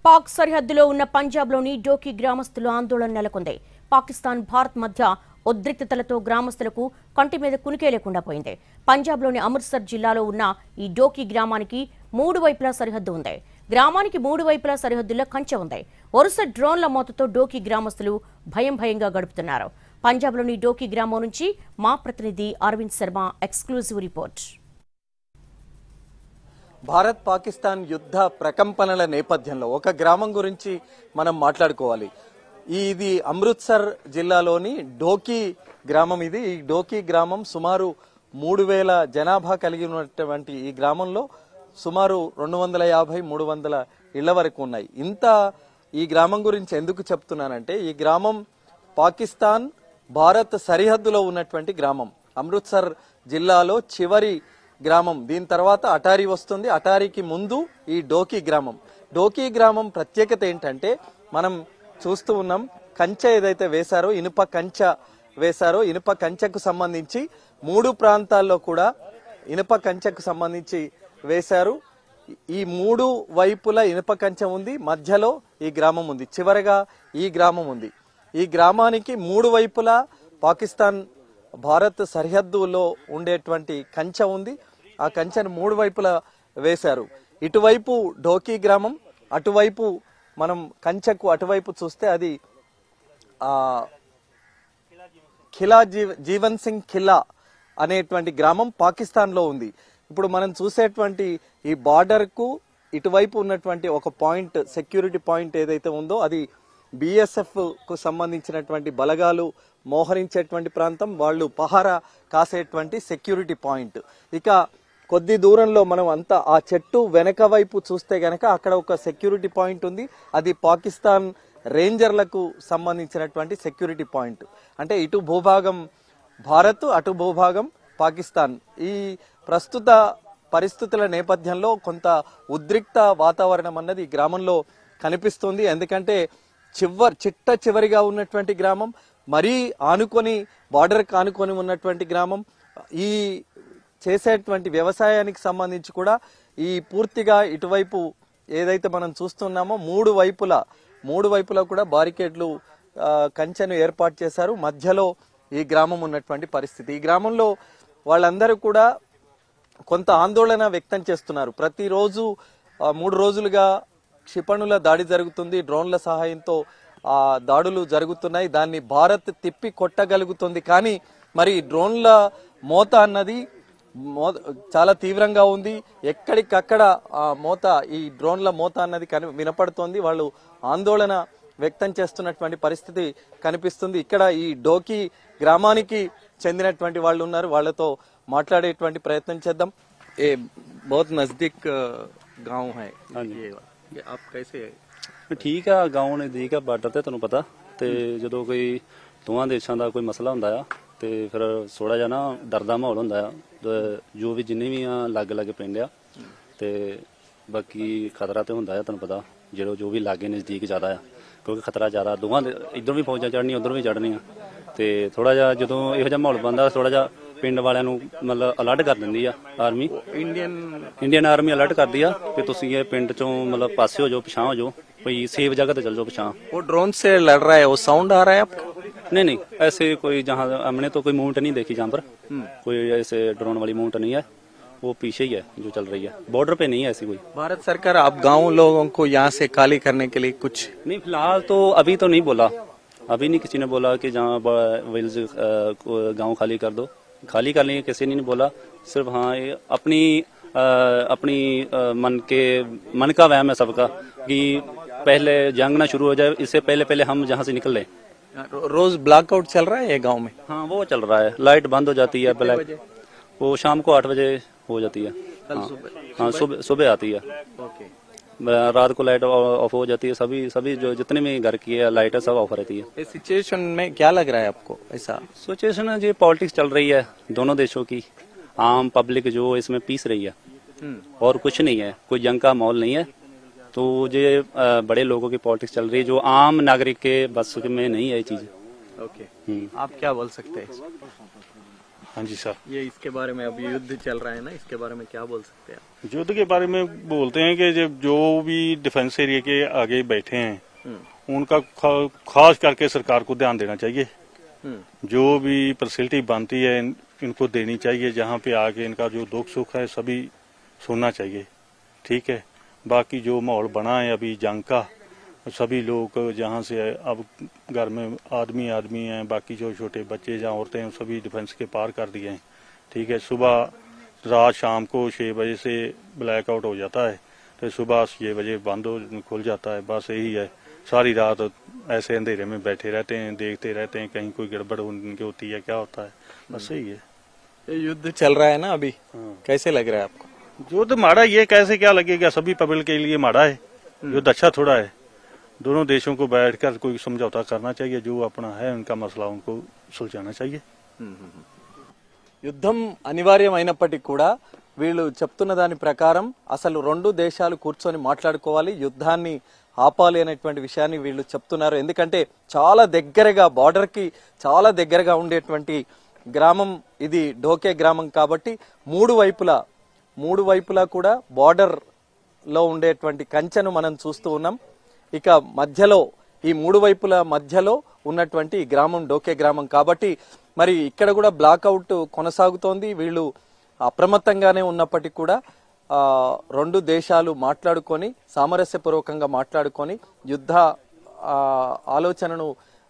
పాక్ సరిహద్దులో ఉన్న పంజాబ్లోని డోకి గ్రామస్తులు ఆందోళన నెలకొంది. పాకిస్తాన్ భారత్ మధ్య ఉద్రిక్తతలతో గ్రామస్తులకు కంటి మీద కునికే లేకుండా పోయింది. పంజాబ్లోని అమృత్సర్ జిల్లాలో ఉన్న ఈ డోకి గ్రామానికి 3 వైపులా సరిహద్దు ఉంది. గ్రామానికి 3 వైపులా సరిహద్దుల్లో కంచె ఉంది. వరుస డ్రోన్ల మోతతో డోకి గ్రామస్తులు భయంగా గడుపుతున్నారు. పంజాబ్లోని డోకి గ్రామం నుంచి మా ప్రతినిధి అరవింద్ శర్మ ఎక్స్క్లూజివ్ రిపోర్ట్. భారత్ పాకిస్తాన్ యుద్ధ ప్రకంపనల నేపథ్యంలో ఒక గ్రామం గురించి మనం మాట్లాడుకోవాలి. ఇది అమృత్సర్ జిల్లాలోని డోకి గ్రామం. ఈ డోకి గ్రామం సుమారు 3000 జనాభా కలిగి ఉన్నటువంటి ఈ గ్రామంలో సుమారు 250-300 ఇళ్ల వరకు ఉన్నాయి. ఈ గ్రామం గురించి ఎందుకు చెప్తున్నానంటే, ఈ గ్రామం పాకిస్తాన్ భారత్ సరిహద్దులో ఉన్నటువంటి గ్రామం. అమృత్సర్ జిల్లాలో చివరి గ్రామం. దీని తర్వాత అటారీ వస్తుంది. అటారీకి ముందు ఈ డోకి గ్రామం. డోకి గ్రామం ప్రత్యేకత ఏంటంటే, మనం చూస్తూ ఉన్నాం, కంచె ఏదైతే వేశారో, ఇనుప కంచె వేశారో, ఇనుప కంచెకు సంబంధించి 3 ప్రాంతాల్లో కూడా ఇనుప కంచెకు సంబంధించి వేశారు. ఈ 3 వైపుల ఇనుప కంచె ఉంది, మధ్యలో ఈ గ్రామం ఉంది, చివరగా ఈ గ్రామం ఉంది. ఈ గ్రామానికి 3 వైపులా పాకిస్తాన్ భారత్ సరిహద్దులో ఉండేటువంటి కంచె ఉంది. ఆ కంచెను 3 వైపులా వేశారు. ఇటువైపు డోకి గ్రామం, అటువైపు మనం కంచెకు అటువైపు చూస్తే అది ఖిలా జీవన్ సింగ్ ఖిలా అనేటువంటి గ్రామం పాకిస్తాన్ లో ఉంది. ఇప్పుడు మనం చూసేటువంటి ఈ బార్డర్ కు ఇటువైపు ఉన్నటువంటి ఒక పాయింట్, సెక్యూరిటీ పాయింట్ ఏదైతే ఉందో, అది బిఎస్ఎఫ్ కు సంబంధించినటువంటి బలగాలు మోహరించేటువంటి ప్రాంతం, వాళ్ళు పహారా కాసేటువంటి సెక్యూరిటీ పాయింట్. ఇక కొద్ది దూరంలో మనం అంతా ఆ చెట్టు వెనక వైపు చూస్తే గనక అక్కడ ఒక సెక్యూరిటీ పాయింట్ ఉంది. అది పాకిస్తాన్ రేంజర్లకు సంబంధించినటువంటి సెక్యూరిటీ పాయింట్. అంటే ఇటు భూభాగం భారత్, అటు భూభాగం పాకిస్తాన్. ఈ ప్రస్తుత పరిస్థితుల నేపథ్యంలో కొంత ఉద్రిక్త వాతావరణం అన్నది ఈ గ్రామంలో కనిపిస్తుంది. ఎందుకంటే చివరిగా ఉన్నటువంటి గ్రామం, మరీ ఆనుకొని బార్డర్కి ఆనుకొని ఉన్నటువంటి గ్రామం. ఈ చేసేటువంటి వ్యవసాయానికి సంబంధించి కూడా ఈ పూర్తిగా ఇటువైపు ఏదైతే మనం చూస్తున్నామో 3 వైపులా కూడా బారికేడ్లు, కంచెను ఏర్పాటు చేశారు. మధ్యలో ఈ గ్రామం ఉన్నటువంటి పరిస్థితి. ఈ గ్రామంలో వాళ్ళందరూ కూడా కొంత ఆందోళన వ్యక్తం చేస్తున్నారు. ప్రతిరోజు 3 రోజులుగా క్షిపణుల దాడి జరుగుతుంది, డ్రోన్ల సహాయంతో దాడులు జరుగుతున్నాయి. దాన్ని భారత్ తిప్పి కొట్టగలుగుతుంది. కానీ మరి డ్రోన్ల మోత అన్నది చాలా తీవ్రంగా ఉంది. ఎక్కడికక్కడ ఈ డ్రోన్ల మోత అన్నది వినపడుతోంది. వాళ్ళు ఆందోళన వ్యక్తం చేస్తున్నటువంటి పరిస్థితి కనిపిస్తుంది. ఇక్కడ ఈ డోకి గ్రామానికి చెందినటువంటి వాళ్ళు ఉన్నారు, వాళ్ళతో మాట్లాడేటువంటి ప్రయత్నం చేద్దాం. ఏ బహుత్ నజదీక్ गांव है ये आप कैसे ठीक है गांव नजदीक है बार्डर ते ਤੁਹਾਨੂੰ ਪਤਾ ਤੇ ਜਦੋਂ ਕੋਈ ਦੋਵਾਂ ਦੇਸ਼ਾਂ ਦਾ ਕੋਈ ਮਸਲਾ ਹੁੰਦਾ ਆ ਤੇ ਫਿਰ ਥੋੜਾ ਜਿਹਾ ਨਾ ਡਰ ਦਾ ਮਾਹੌਲ ਹੁੰਦਾ ਆ, ਜੋ ਵੀ ਜਿੰਨੇ ਵੀ ਆ ਲੱਗ ਪਿੰਡ ਆ ਤੇ ਬਾਕੀ ਖਤਰਾ ਤੇ ਹੁੰਦਾ ਆ, ਤੁਹਾਨੂੰ ਪਤਾ ਜੋ ਵੀ ਲਾਗੇ ਨਜ਼ਦੀਕ ਜ਼ਿਆਦਾ ਆ, ਕਿਉਂਕਿ ਖਤਰਾ ਜ਼ਿਆਦਾ ਦੋਵਾਂ ਇੱਧਰ ਵੀ ਫੌਜਾਂ ਚੜ੍ਹਨੀਆਂ ਉੱਧਰ ਵੀ ਚੜ੍ਹਨੀਆਂ ਤੇ ਥੋੜਾ ਜਿਹਾ ਜਦੋਂ ਇਹੋ ਜਿਹਾ ਮਾਹੌਲ ਬਣਦਾ ਥੋੜਾ ਜਿਹਾ ਪਿੰਡ ਵਾਲਿਆਂ ਨੂੰ ਮਤਲਬ ਅਲਰਟ ਕਰ ਦਿੰਦੀ ਆ ਆਰਮੀ, ਇੰਡੀਅਨ ਆਰਮੀ ਅਲਰਟ ਕਰਦੀ ਆ ਕਿ ਤੁਸੀਂ ਇਹ ਪਿੰਡ ਚੋਂ ਮਤਲਬ ਪਾਸੇ ਹੋ ਜਾਓ, ਪਿਛਾਂ ਹੋ ਜਾਓ, कोई सेफ जगह पे चल जाओ पिछां। वो ड्रोन से लड़ रहा है, वो साउंड आ रहा है आपको? नहीं ऐसे कोई जहाँ हमने तो कोई मूवमेंट नहीं देखी, जहाँ पर कोई ऐसे ड्रोन वाली मूवमेंट नहीं है, वो पीछे ही है जो चल रही है, बॉर्डर पे नहीं है ऐसी कोई। भारत सरकार आप गाँव लोगों को यहाँ से खाली करने के लिए कुछ नहीं, फिलहाल तो अभी तो नहीं बोला, अभी नहीं किसी ने बोला कि जहाँ विल्स गाँव खाली कर दो, खाली करने किसी ने नहीं बोला। सिर्फ हाँ अपनी मन का वहम है सबका कि पहले जंग ना शुरू हो जाए, इससे पहले हम जहाँ से निकल लें। रोज ब्लैकआउट चल रहा है ये गांव में? हाँ वो चल रहा है, लाइट बंद हो जाती है, ब्लैक वो शाम को 8 बजे हो जाती है। हाँ सुबह आती है, रात को लाइट ऑफ हो जाती है। सभी जो जितने भी घर की है लाइट है सब ऑफ रहती है। इस सिचुएशन में क्या लग रहा है आपको? ऐसा सिचुएशन जी पॉलिटिक्स चल रही है दोनों देशों की, आम पब्लिक जो इसमें पीस रही है और कुछ नहीं है, कोई जंग का माहौल नहीं है। तो ये बड़े लोगों की पॉलिटिक्स चल रही है, जो आम नागरिक के बस में नहीं है ये चीज। ओके, आप क्या बोल सकते हैं? हाँ जी सर। ये इसके बारे में अभी युद्ध चल रहा है ना, इसके बारे में क्या बोल सकते हैं आप? युद्ध के बारे में बोलते हैं कि जब जो भी डिफेंस एरिया के आगे बैठे हैं उनका खास करके सरकार को ध्यान देना चाहिए। जो भी फैसिलिटी बनती है इनको देनी चाहिए, जहाँ पे आके इनका जो दुख सुख है सभी सुनना चाहिए। ठीक है, बाकी जो माहौल बना है अभी जंग का, सभी लोग जहाँ से अब घर में आदमी हैं, बाकी जो छोटे बच्चे या औरतें हैं सभी डिफेंस के पार कर दिए हैं। ठीक है, सुबह रात शाम को 6 बजे से ब्लैकआउट हो जाता है, तो सुबह 6 बजे बंद खुल जाता है। बस यही है, सारी रात ऐसे अंधेरे में बैठे रहते हैं, देखते रहते हैं कहीं कोई गड़बड़ उनकी होती है, क्या होता है, बस यही है। ये युद्ध चल रहा है ना अभी, कैसे लग रहा है आपको? युद्ध माड़ा ये कैसे क्या लगेगा, सभी पब्लिक के लिए माड़ा है। युद्ध अच्छा थोड़ा है, दोनों देशों को बैठकर कोई समझौता करना चाहिए, जो अपना है उनका मसला उनको सुलझाना चाहिए। యుద్ధం అనివార్యమైనప్పటికీ కూడా వీళ్ళు చెప్తున్న దాని ప్రకారం అసలు రెండు దేశాలు కూర్చొని మాట్లాడుకోవాలి, యుద్ధాన్ని ఆపాలి అనేటువంటి విషయాన్ని వీళ్ళు చెప్తున్నారు. ఎందుకంటే చాలా దగ్గరగా బార్డర్ కి చాలా దగ్గరగా ఉండేటువంటి గ్రామం ఇది, ఢోకే గ్రామం కాబట్టి మూడు వైపులా కూడా బార్డర్ లో ఉండేటువంటి కంచెను మనం చూస్తూ ఉన్నాం. ఇక మధ్యలో ఈ మూడు వైపుల మధ్యలో ఉన్నటువంటి గ్రామం ఢోకే గ్రామం కాబట్టి మరి ఇక్కడ కూడా బ్లాక్అవుట్ కొనసాగుతోంది. వీళ్ళు అప్రమత్తంగానే ఉన్నప్పటికీ కూడా రెండు దేశాలు మాట్లాడుకొని సామరస్యపూర్వకంగా మాట్లాడుకొని యుద్ధ ఆలోచనను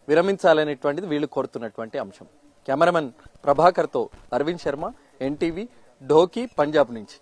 విరమించాలనేటువంటిది వీళ్ళు కోరుతున్నటువంటి అంశం. కెమెరామెన్ ప్రభాకర్తో అరవింద్ శర్మ, ఎన్టీవీ, ఢోకి, పంజాబ్ నుంచి.